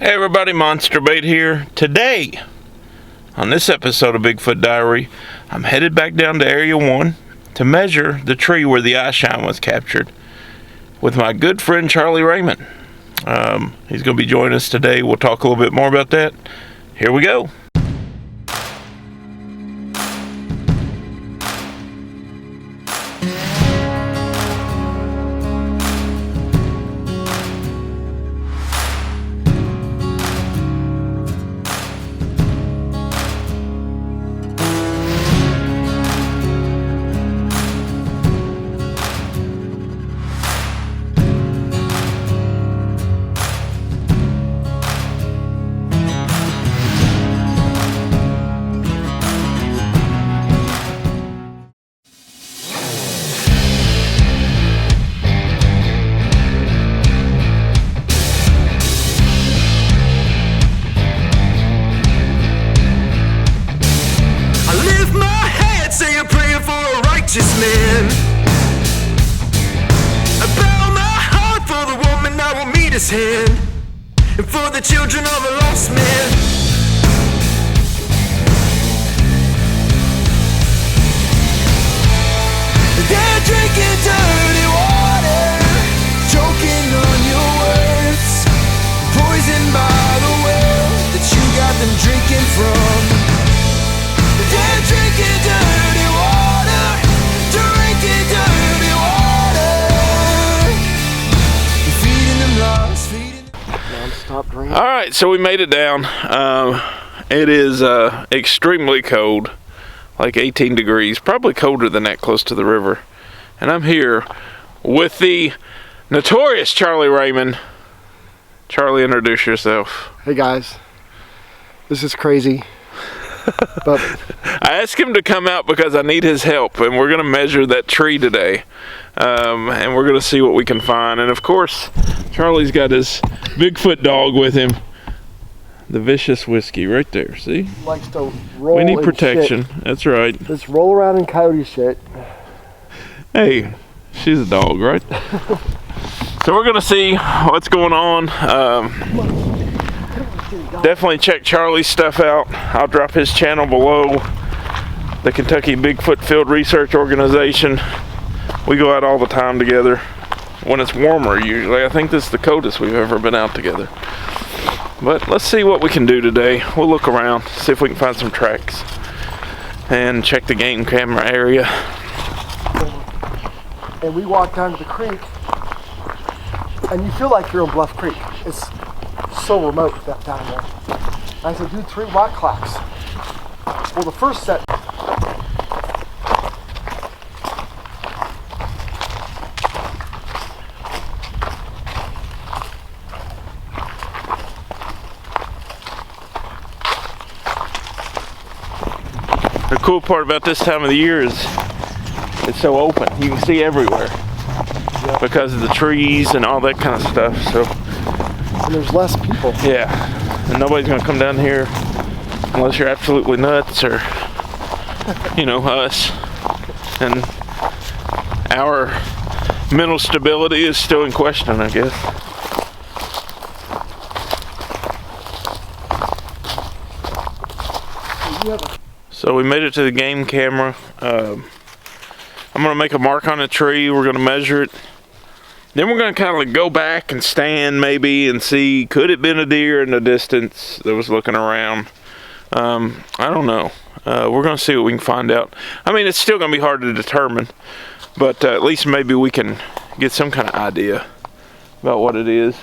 Hey everybody, Monster Bait here. Today, on this episode of Bigfoot Diary, I'm headed back down to Area 1 to measure the tree where the Eyeshine was captured with my good friend Charlie Raymond. He's going to be joining us today. We'll talk a little bit more about that. Here we go. Man, I bow my heart for the woman I will meet his hand, and for the children of a lost man. They're drinking dirty water, choking on your words, poisoned by the well that you got them drinking from. They're drinking dirty water, drinking dirty water. You're feeding them lies, feeding them non-stop drinking. All right, so we made it down. It is extremely cold, like 18 degrees, probably colder than that close to the river. And I'm here with the notorious Charlie Raymond. Charlie, introduce yourself. Hey guys, this is crazy. But I asked him to come out because I need his help, and we're going to measure that tree today, and we're going to see what we can find. And of course, Charlie's got his Bigfoot dog with him, the Vicious Whiskey right there. See, likes to roll. We need in protection. Shit. That's right. Let's roll around in coyote shit. Hey, she's a dog, right? So we're going to see what's going on. Definitely check Charlie's stuff out. I'll drop his channel below. The Kentucky Bigfoot Field Research Organization. We go out all the time together when it's warmer usually. I think this is the coldest we've ever been out together. But let's see what we can do today. We'll look around, see if we can find some tracks, and check the game camera area. And we walk down to the creek, and you feel like you're in Bluff Creek. It's so remote that down there. I said, do 3 rock clacks. Well, the first set. The cool part about this time of the year is it's so open. You can see everywhere because of the trees and all that kind of stuff. So. And there's less people. Yeah, and nobody's gonna come down here unless you're absolutely nuts or, you know, us. And our mental stability is still in question, I guess. So we made it to the game camera. I'm gonna make a mark on the tree. We're gonna measure it. Then we're going to kind of go back and stand maybe and see, could it have been a deer in the distance that was looking around? I don't know. We're going to see what we can find out. I mean, it's still going to be hard to determine, but at least maybe we can get some kind of idea about what it is.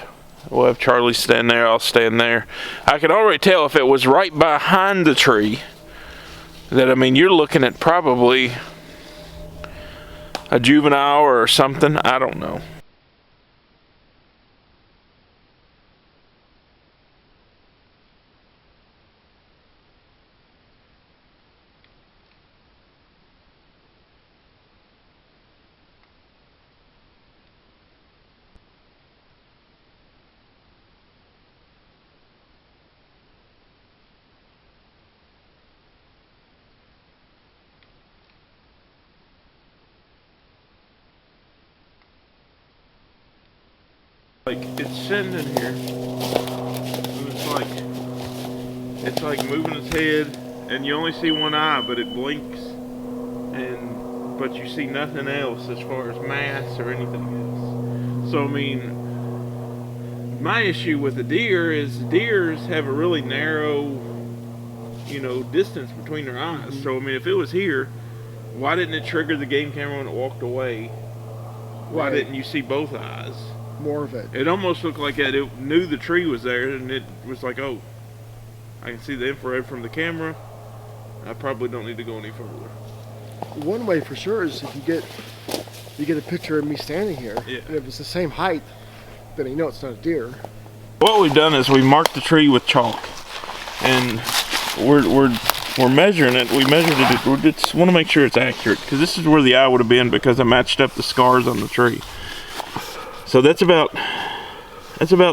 We'll have Charlie stand there, I'll stand there. I can already tell if it was right behind the tree that, I mean, you're looking at probably a juvenile or something. I don't know. Like, it's sitting in here. It was like moving its head, and you only see one eye, but it blinks, but you see nothing else as far as mass or anything else. So I mean, my issue with the deer is deers have a really narrow, distance between their eyes. So I mean, if it was here, why didn't it trigger the game camera when it walked away? Why didn't you see both eyes? More of it. It almost looked like it knew the tree was there, and it was like, oh, I can see the infrared from the camera. I probably don't need to go any further. One way for sure is if you get a picture of me standing here, and if it's the same height, then you know it's not a deer. What we've done is we marked the tree with chalk, and we're measuring it. We measured it. We just want to make sure it's accurate, because this is where the eye would have been, because I matched up the scars on the tree. So that's about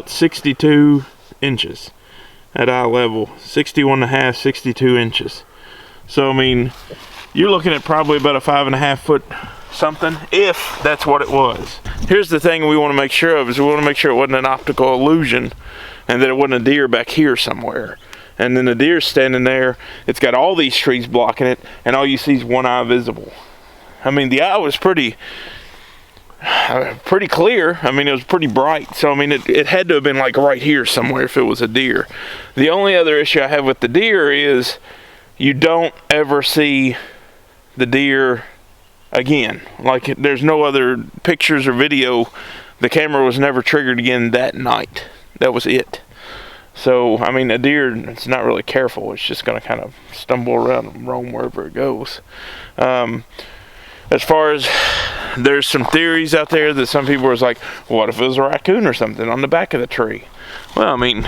62 inches at eye level. 61.5, 62 inches. So I mean, you're looking at probably about a 5.5 foot something, if that's what it was. Here's the thing we want to make sure of, is we want to make sure it wasn't an optical illusion, and that it wasn't a deer back here somewhere. And then the deer's standing there, it's got all these trees blocking it, and all you see is one eye visible. I mean, the eye was pretty clear. I mean, it was pretty bright. So I mean, it had to have been like right here somewhere if it was a deer. The only other issue I have with the deer is you don't ever see the deer again. Like, there's no other pictures or video. The camera was never triggered again that night. That was it. So I mean, a deer, it's not really careful. It's just going to kind of stumble around and roam wherever it goes. As far as, there's some theories out there that some people was like, what if it was a raccoon or something on the back of the tree? Well, I mean,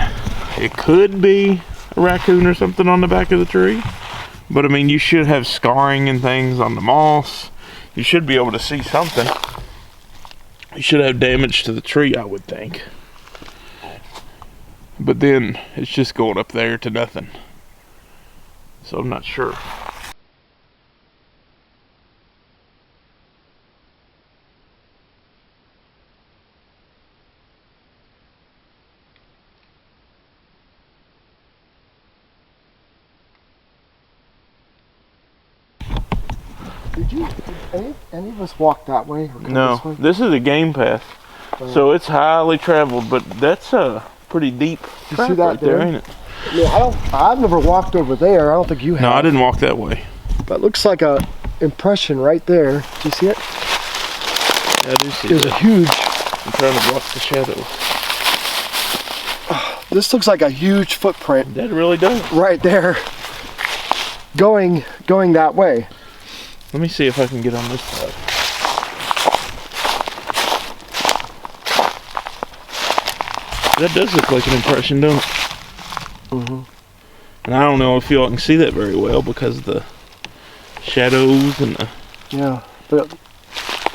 it could be a raccoon or something on the back of the tree, but I mean, you should have scarring and things on the moss. You should be able to see something. You should have damage to the tree, I would think. But then it's just going up there to nothing. So I'm not sure. Did any of us walk that way? Or No, this is a game path. So it's highly traveled, but that's a pretty deep track right there, ain't it? Yeah, I've never walked over there. I don't think you have. No, I didn't walk that way. But it looks like a impression right there. Do you see it? Yeah, I do see There's that. a huge... I'm trying to block the shadow. This looks like a huge footprint. That really does. Right there. Going that way. Let me see if I can get on this side. That does look like an impression, don't it? Mm-hmm. And I don't know if y'all can see that very well because of the shadows and the... Yeah, but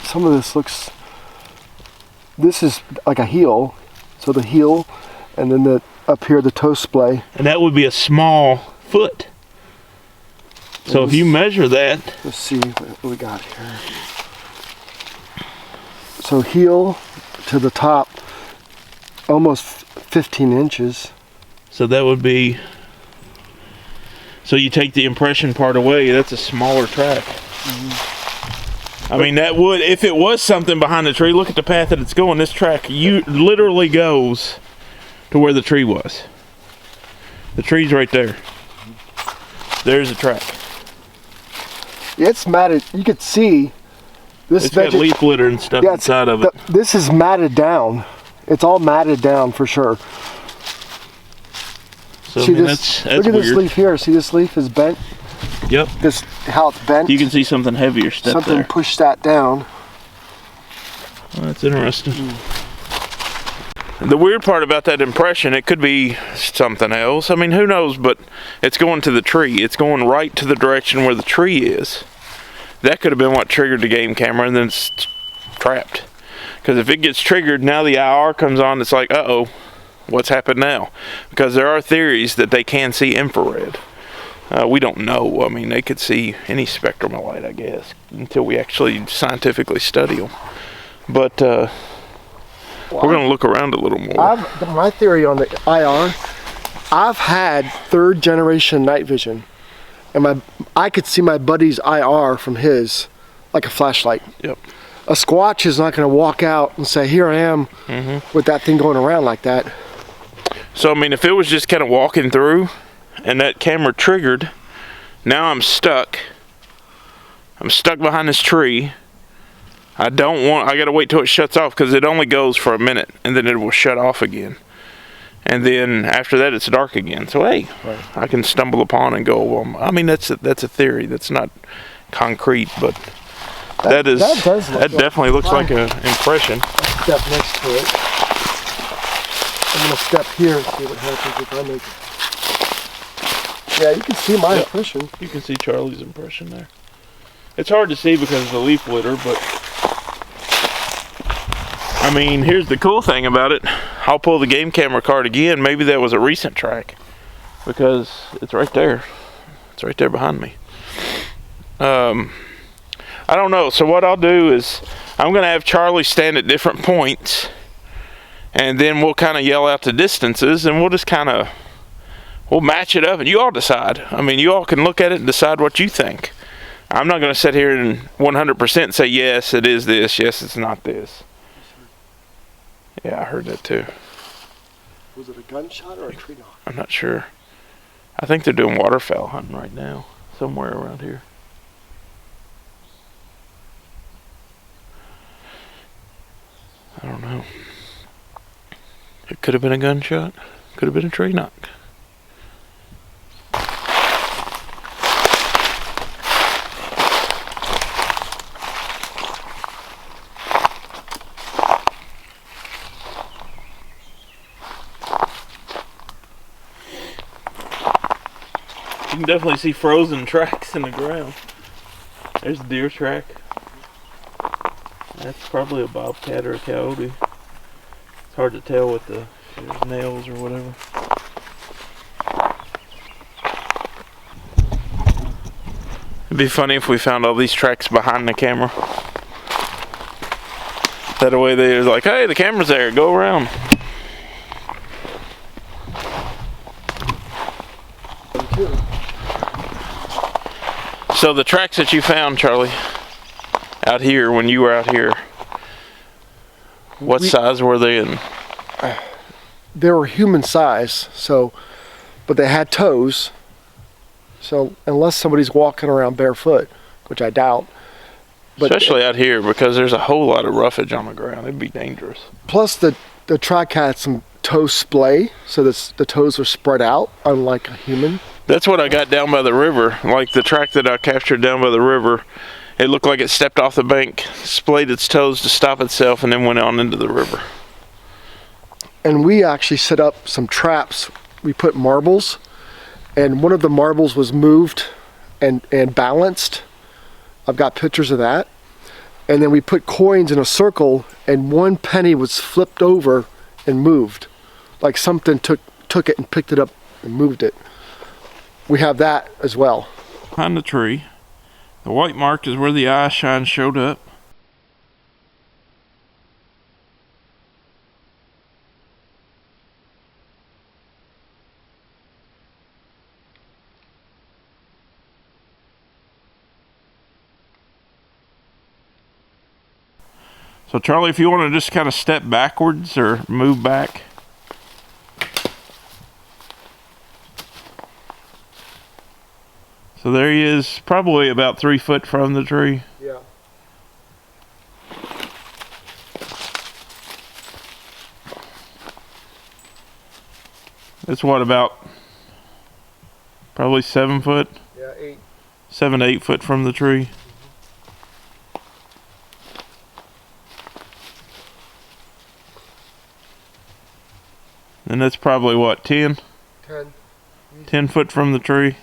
some of this looks... This is like a heel. So the heel, and then up here the toe splay. And that would be a small foot. So if you measure that... Let's see what we got here. So heel to the top, almost 15 inches. So that would be... So you take the impression part away, that's a smaller track. Mm-hmm. I mean, that would... If it was something behind the tree, look at the path that it's going. This track literally goes to where the tree was. The tree's right there. There's the track. It's matted. You could see this. It's got leaf litter and stuff inside of it. This is matted down. It's all matted down for sure. So see I mean, this? that's look at weird. this leaf here. See this leaf is bent. Yep. This how it's bent. You can see something heavier step something there. pushed that down. Well, that's interesting. The weird part about that impression, it could be something else. I mean, who knows, but it's going to the tree. It's going right to the direction where the tree is. That could have been what triggered the game camera, and then it's trapped. Because if it gets triggered, now the IR comes on, it's like, uh-oh, what's happened now? Because there are theories that they can see infrared. We don't know. I mean, they could see any spectrum of light, I guess, until we actually scientifically study them. But... we're going to look around a little more. My theory on the IR, I've had 3rd generation night vision, and I could see my buddy's IR from his like a flashlight. Yep. A Squatch is not going to walk out and say, "Here I am," with that thing going around like that. So I mean, if it was just kind of walking through, and that camera triggered, now I'm stuck. I'm stuck behind this tree. I gotta wait till it shuts off because it only goes for a minute and then it will shut off again. And then after that it's dark again. So hey, I can stumble upon and go, well, I mean, that's a theory. That's not concrete, but that definitely looks like an impression. I'll step next to it. I'm gonna step here and see what happens if I make it. Yeah, you can see my impression. You can see Charlie's impression there. It's hard to see because of the leaf litter, but I mean, here's the cool thing about it. I'll pull the game camera card again. Maybe that was a recent track because it's right there. It's right there behind me. I don't know. So what I'll do is I'm going to have Charlie stand at different points, and then we'll kind of yell out the distances, and we'll just we'll match it up, and you all decide. I mean, you all can look at it and decide what you think. I'm not going to sit here and 100% say, yes, it is this, yes, it's not this. Yeah, I heard that too. Was it a gunshot or a tree knock? I'm not sure. I think they're doing waterfowl hunting right now, somewhere around here. I don't know. It could have been a gunshot. Could have been a tree knock. You can definitely see frozen tracks in the ground. There's a deer track. That's probably a bobcat or a coyote. It's hard to tell with the nails or whatever. It'd be funny if we found all these tracks behind the camera. That way they're like, hey, the camera's there, go around. So the tracks that you found, Charlie, out here when you were out here, what size were they in? They were human size, but they had toes. So unless somebody's walking around barefoot, which I doubt. But especially out here because there's a whole lot of roughage on the ground. It'd be dangerous. Plus the track had some toe splay, so the toes were spread out, unlike a human. That's what I got down by the river. Like the track that I captured down by the river, it looked like it stepped off the bank, splayed its toes to stop itself, and then went on into the river. And we actually set up some traps. We put marbles, and one of the marbles was moved and balanced. I've got pictures of that. And then we put coins in a circle, and one penny was flipped over and moved. Like something took it and picked it up and moved it. We have that as well. Behind the tree, the white mark is where the Eyeshine showed up. So Charlie, if you want to just kind of step backwards or move back. So there he is, probably about 3 foot from the tree. Yeah. It's what, about probably 7 foot? Yeah, 8. 7 to 8 foot from the tree. And that's probably what, 10? 10. 10 foot from the tree.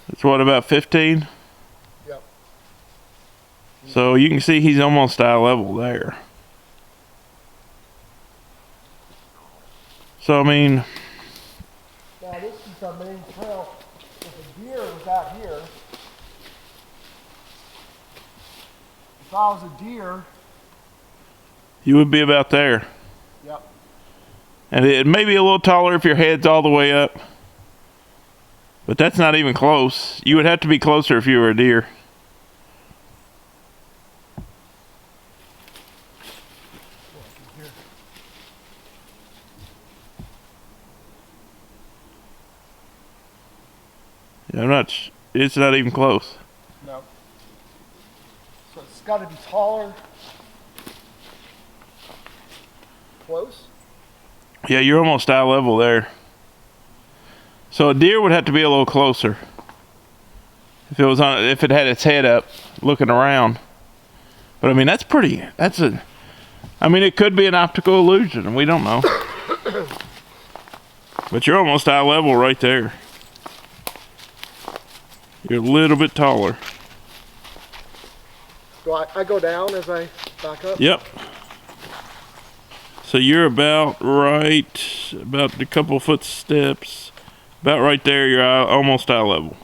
It's what, about 15? Yep. So you can see he's almost eye level there. So I mean, now this is our main trail. If a deer was out here, If I was a deer, You would be about there. yep. And it may be a little taller if your head's all the way up. But that's not even close. You would have to be closer if you were a deer. Yeah, it's not even close. No. So it's got to be taller. Close? Yeah, you're almost eye level there. So a deer would have to be a little closer. If it had its head up, looking around. But I mean, it could be an optical illusion, and we don't know. But you're almost eye level right there. You're a little bit taller. Do I go down as I back up? Yep. So you're about a couple foot steps. About right there, you're almost eye level.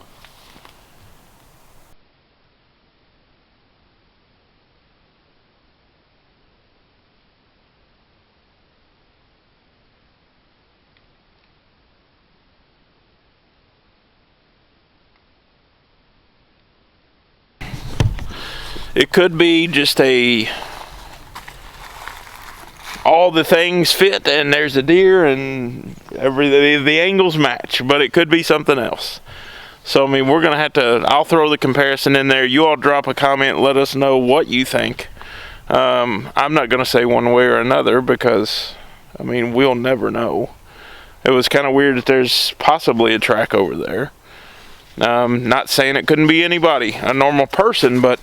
It could be just all the things fit and there's a deer and the angles match, but it could be something else. So I mean, we're gonna I'll throw the comparison in there. You all drop a comment, let us know what you think. I'm not gonna say one way or another because I mean, we'll never know. It was kind of weird that there's possibly a track over there. Not saying it couldn't be anybody, a normal person, but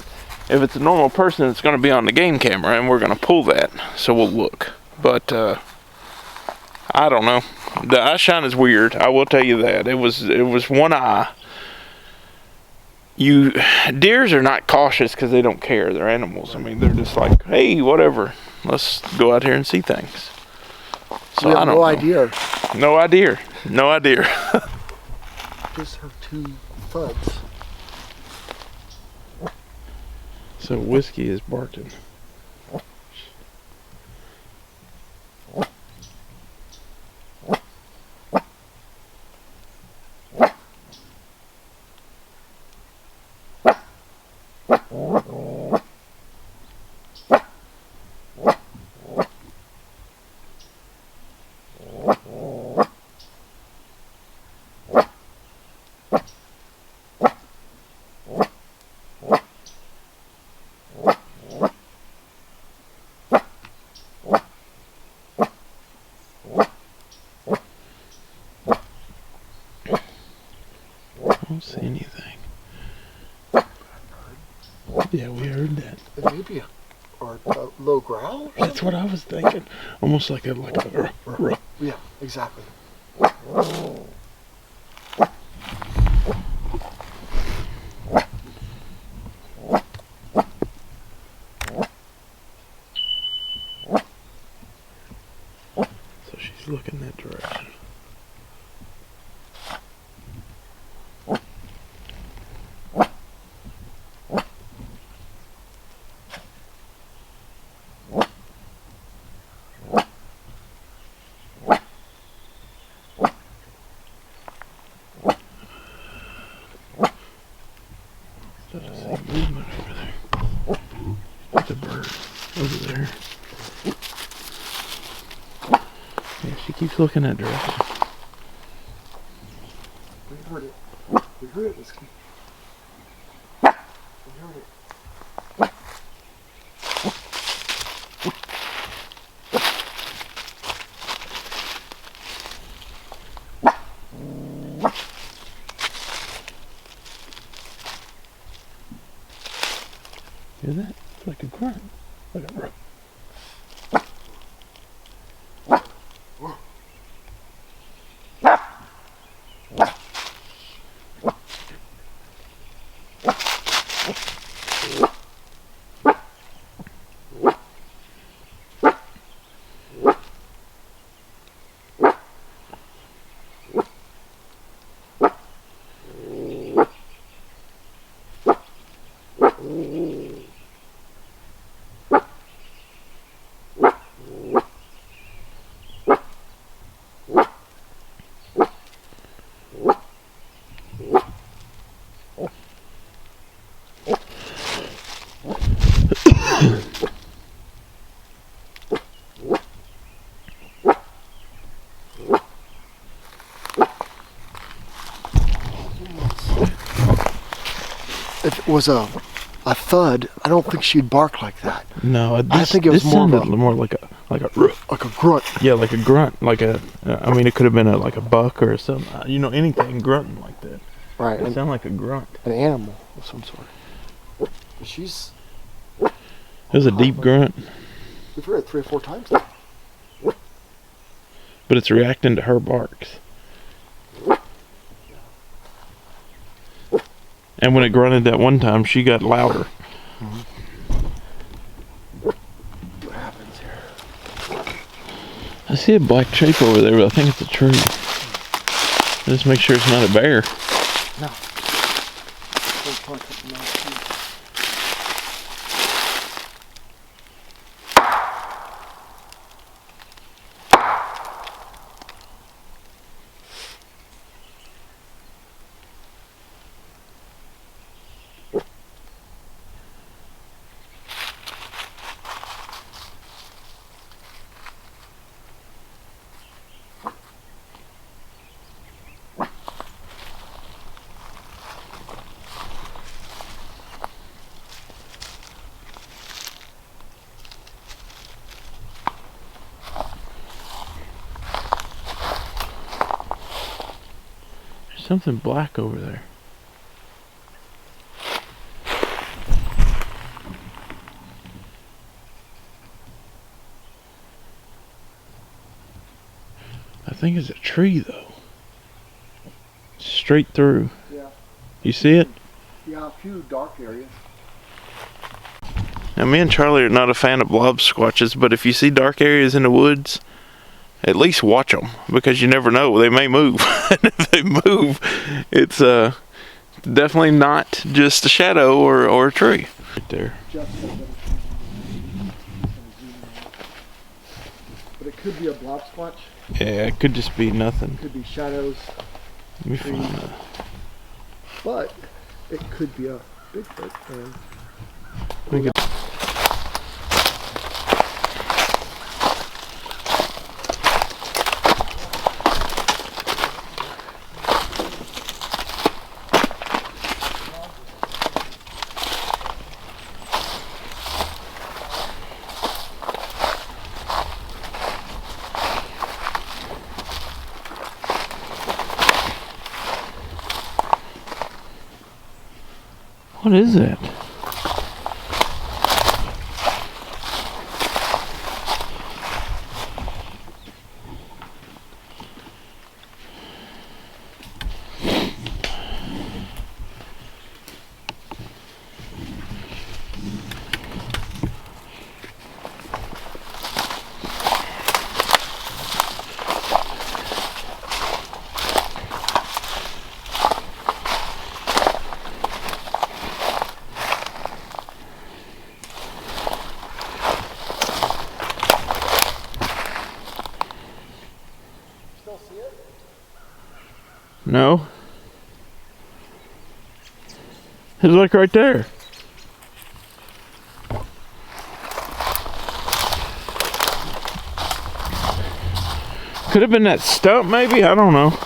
if it's a normal person, it's going to be on the game camera, and we're going to pull that, so we'll look. But I don't know. The Eyeshine is weird. I will tell you that. It was one eye. Deers are not cautious because they don't care. They're animals. I mean, they're just like, hey, whatever. Let's go out here and see things. So We have I don't no know. idea. No idea. No idea. Just her 2 thuds. So Whiskey is barking. I don't see anything. Yeah, we heard that. Maybe a low growl or something? That's what I was thinking. Almost like a Yeah, exactly. So she's looking that direction. Started to see movement over there. There's a bird over there. Yeah, she keeps looking that direction. We heard it. We heard it. Whiskey. We heard it. Hear that? It's like a grunt. Like a grunt. was a thud, I don't think she'd bark like that. No, I think it was more like a like a grunt. yeah, like a grunt, like a. I mean, it could have been like a buck or something. You know, anything grunting like that. Right. It sounded like a grunt. An animal of some sort. She's. It was a deep grunt. We've heard it 3 or 4 times now. But it's reacting to her barks. And when it grunted that one time, she got louder. What happens here? I see a black shape over there, but I think it's a tree. Just make sure it's not a bear. No. There's something black over there. I think it's a tree though. Straight through. Yeah. You see it? Yeah, a few dark areas. Now me and Charlie are not a fan of blob squatches, but if you see dark areas in the woods, at least watch them, because you never know, they may move. And if they move, it's definitely not just a shadow or a tree. Right there. But it could be a blob squatch. Yeah, it could just be nothing. It could be shadows. Let me find that. But it could be a Bigfoot. And We could- What is that? No. It's like right there. Could have been that stump maybe, I don't know.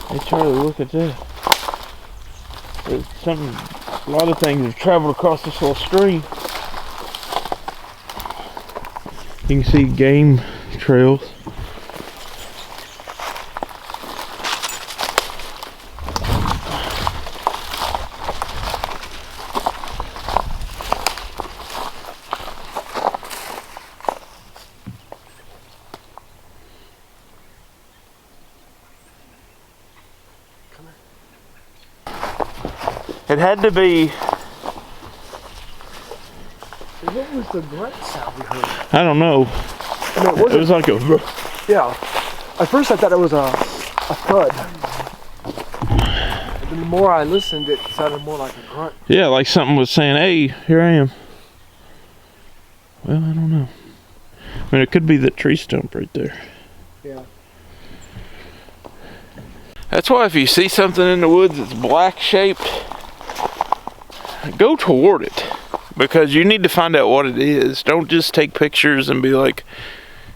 Hey Charlie, look at that. There's a lot of things have traveled across this little stream. You can see game trails. It had to be. what was the grunt sound we heard? I don't know. I mean, It was like a. yeah. At first I thought it was a thud. the more I listened, it sounded more like a grunt. Yeah, like something was saying, hey, here I am. Well, I don't know. I mean, it could be that tree stump right there. Yeah. That's why if you see something in the woods that's black shaped, go toward it. Because you need to find out what it is. Don't just take pictures and be like,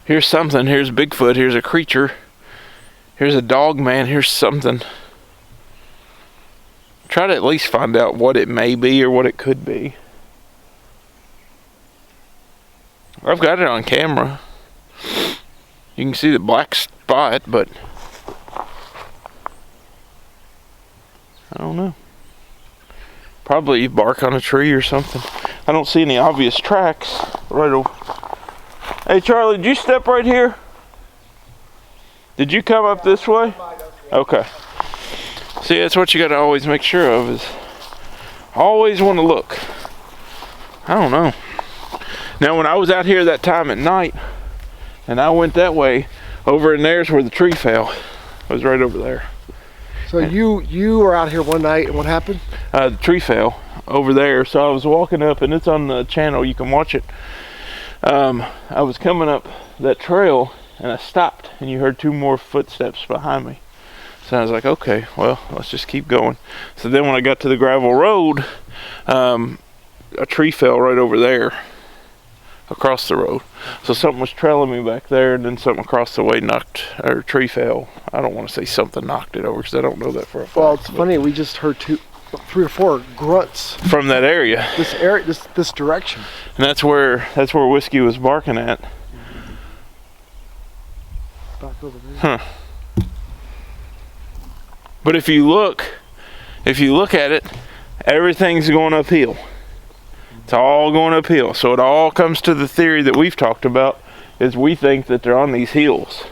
here's something, here's Bigfoot, here's a creature, here's a dog man, here's something. Try to at least find out what it may be or what it could be. I've got it on camera. You can see the black spot, but I don't know. Probably bark on a tree or something. I don't see any obvious tracks right over. Hey Charlie, did you step right here? Did you come up this way? Okay. See, that's what you gotta always make sure of, is always want to look. I don't know. Now when I was out here that time at night and I went that way, over in there's where the tree fell. I was right over there. So you were out here one night and what happened? The tree fell over there, so I was walking up, and it's on the channel, you can watch it. I was coming up that trail and I stopped, and you heard 2 more footsteps behind me. So I was like, okay, well, let's just keep going. So then when I got to the gravel road, a tree fell right over there across the road. So something was trailing me back there, and then something across the way or tree fell. I don't want to say something knocked it over because I don't know that for a fact. Well, it's funny, we just heard 3 or 4 grunts from that area. This direction. And that's where Whiskey was barking at. Back over there. Huh. But if you look at it, everything's going uphill. It's all going uphill. So it all comes to the theory that we've talked about, is we think that they're on these hills.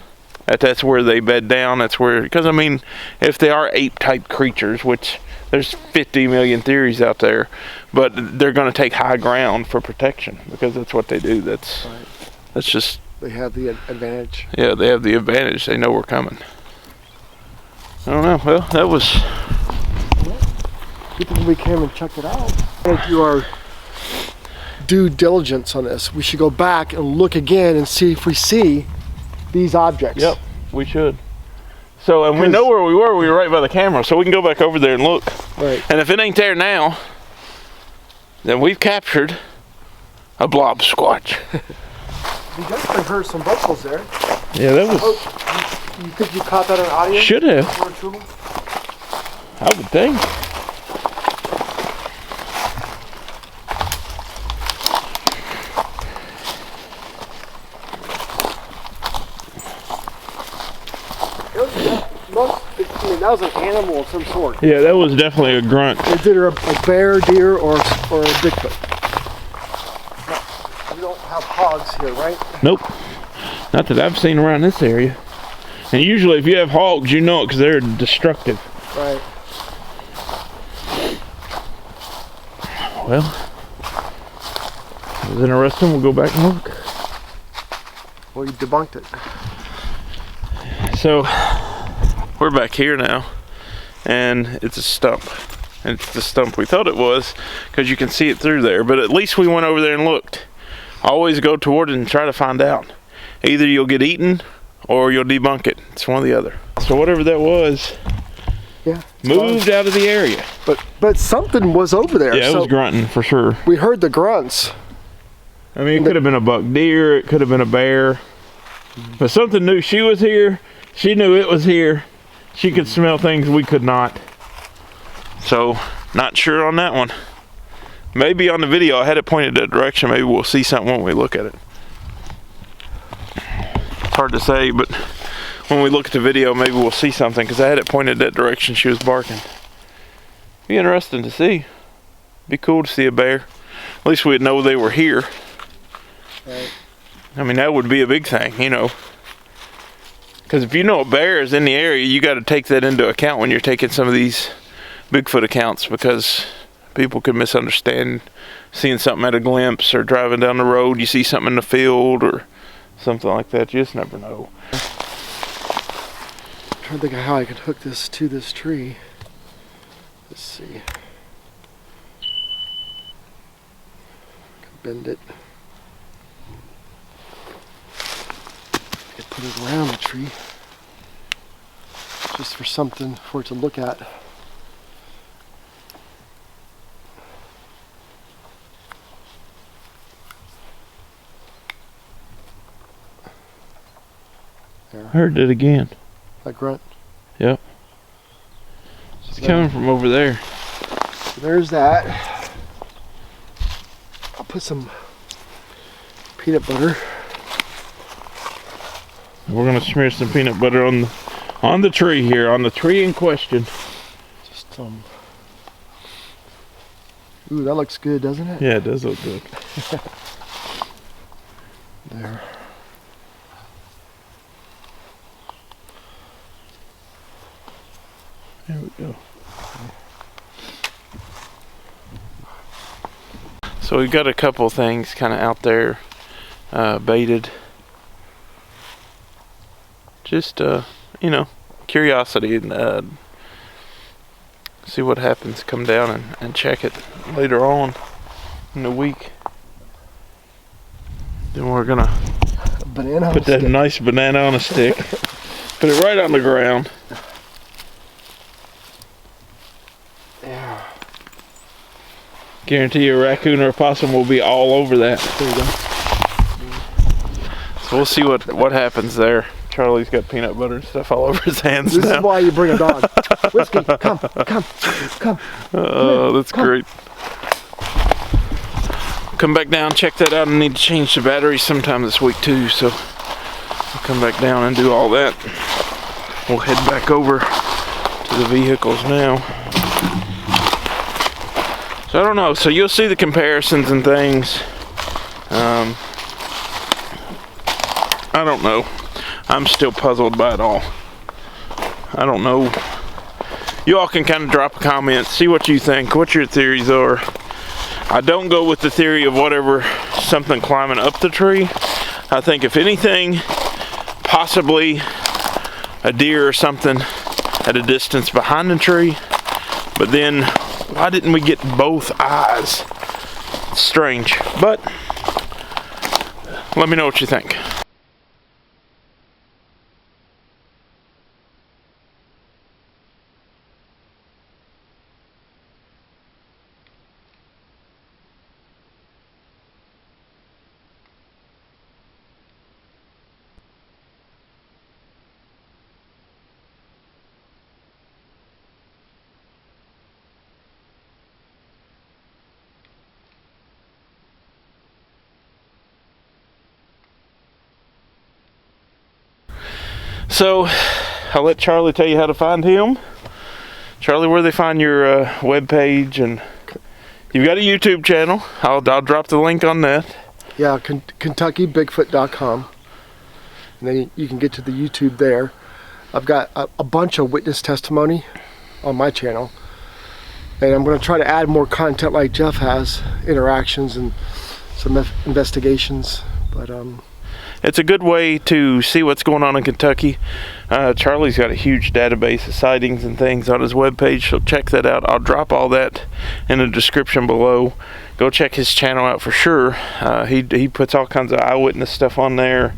That's where they bed down. That's where, because I mean, if they are ape-type creatures, which there's 50 million theories out there, but they're going to take high ground for protection because that's what they do. That's just. They have the advantage. Yeah, they have the advantage. They know we're coming. I don't know. Well, that was. Good thing we came and checked it out. Thank you our due diligence on this. We should go back and look again and see if we see these objects. Yep, we should. So, and we know where we were. We were right by the camera, so we can go back over there and look. Right. And if it ain't there now, then we've captured a blob squatch. We definitely heard some buffaloes there. Yeah, that was. Oh, you think you caught that on audio? Should have. I would think. That was an animal of some sort. Yeah, that was definitely a grunt. It's either a bear, deer, or a Bigfoot. We don't have hogs here, right? Nope. Not that I've seen around this area. And usually if you have hogs, you know it because they're destructive. Right. Well, it was interesting. We'll go back and look. Well, you debunked it. So, we're back here now, and it's a stump. And it's the stump we thought it was, because you can see it through there. But at least we went over there and looked. Always go toward it and try to find out. Either you'll get eaten, or you'll debunk it. It's one or the other. So whatever that was, moved out of the area. But something was over there. Yeah, it was grunting for sure. We heard the grunts. I mean, it could have been a buck deer. It could have been a bear. But something knew she was here. She knew it was here. She could smell things we could not. So, not sure on that one. Maybe on the video I had it pointed that direction. Maybe we'll see something when we look at it. It's hard to say, but when we look at the video, maybe we'll see something, because I had it pointed that direction she was barking. Be interesting to see. Be cool to see a bear. At least we'd know they were here. Right. I mean, that would be a big thing, you know. Because if you know a bear is in the area, you got to take that into account when you're taking some of these Bigfoot accounts, because people could misunderstand seeing something at a glimpse, or driving down the road, you see something in the field or something like that. You just never know. I'm trying to think of how I could hook this to this tree. Let's see. Bend it. Put it around the tree, just for something for it to look at. There. Heard it again. That grunt. Yep. It's coming from over there. So there's that. I'll put some peanut butter. We're gonna smear some peanut butter on the tree here, on the tree in question. Just ooh, that looks good, doesn't it? Yeah, it does look good. There. There we go. So we've got a couple things kind of out there baited. Just you know, curiosity, and see what happens. Come down and check it later on in the week. Then we're gonna put that nice banana on a stick, put it right on the ground. Yeah. Guarantee you a raccoon or a possum will be all over that. There you go. So we'll see what happens there. Charlie's got peanut butter and stuff all over his hands This now. is why you bring a dog. Whiskey, come. Oh, that's great. Come back down, check that out. I need to change the batteries sometime this week too, so I'll come back down and do all that. We'll head back over to the vehicles now. So I don't know, so you'll see the comparisons and things. I don't know. I'm still puzzled by it all. I don't know. You all can kind of drop a comment, see what you think, what your theories are. I don't go with the theory of whatever, something climbing up the tree. I think if anything, possibly a deer or something at a distance behind the tree. But then, why didn't we get both eyes? It's strange, but let me know what you think. So, I'll let Charlie tell you how to find him. Charlie, where they find your web page, and you've got a YouTube channel. I'll drop the link on that. Yeah, KentuckyBigFoot.com. And then you can get to the YouTube there. I've got a bunch of witness testimony on my channel. And I'm going to try to add more content like Jeff has, interactions and some investigations. But it's a good way to see what's going on in Kentucky. Charlie's got a huge database of sightings and things on his webpage, so check that out. I'll drop all that in the description below. Go check his channel out for sure. He puts all kinds of eyewitness stuff on there,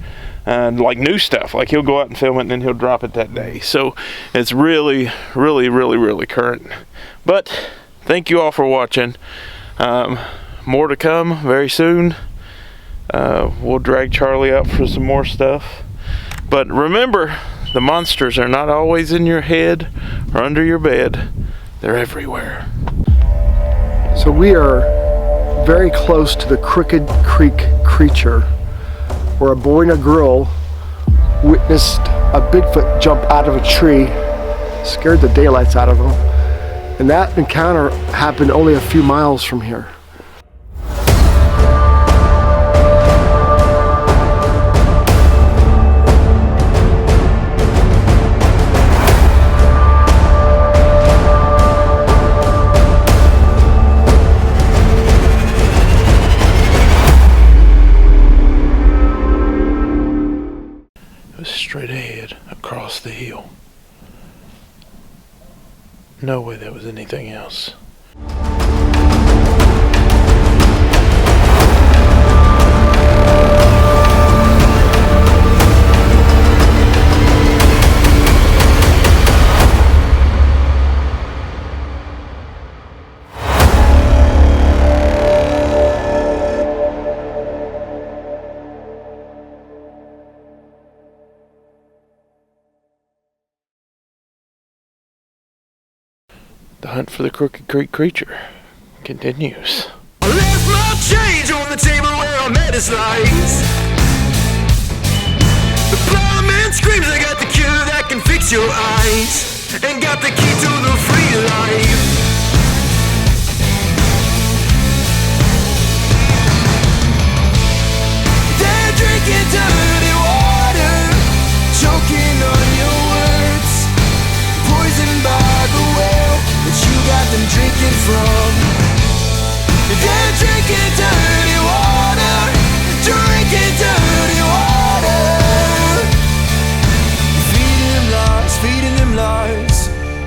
like new stuff. Like he'll go out and film it and then he'll drop it that day. So it's really, really, really, really current. But thank you all for watching. More to come very soon. We'll drag Charlie out for some more stuff. But remember, the monsters are not always in your head or under your bed. They're everywhere. so we are very close to the Crooked Creek creature, where a boy and a girl witnessed a Bigfoot jump out of a tree, scared the daylights out of them. And that encounter happened only a few miles from here. Straight ahead across the hill. No way that was anything else. The hunt for the Crooked Creek creature continues. I left my change on the table where I met his lies. The blind man screams, I got the cure that can fix your eyes, and got the key to the free life.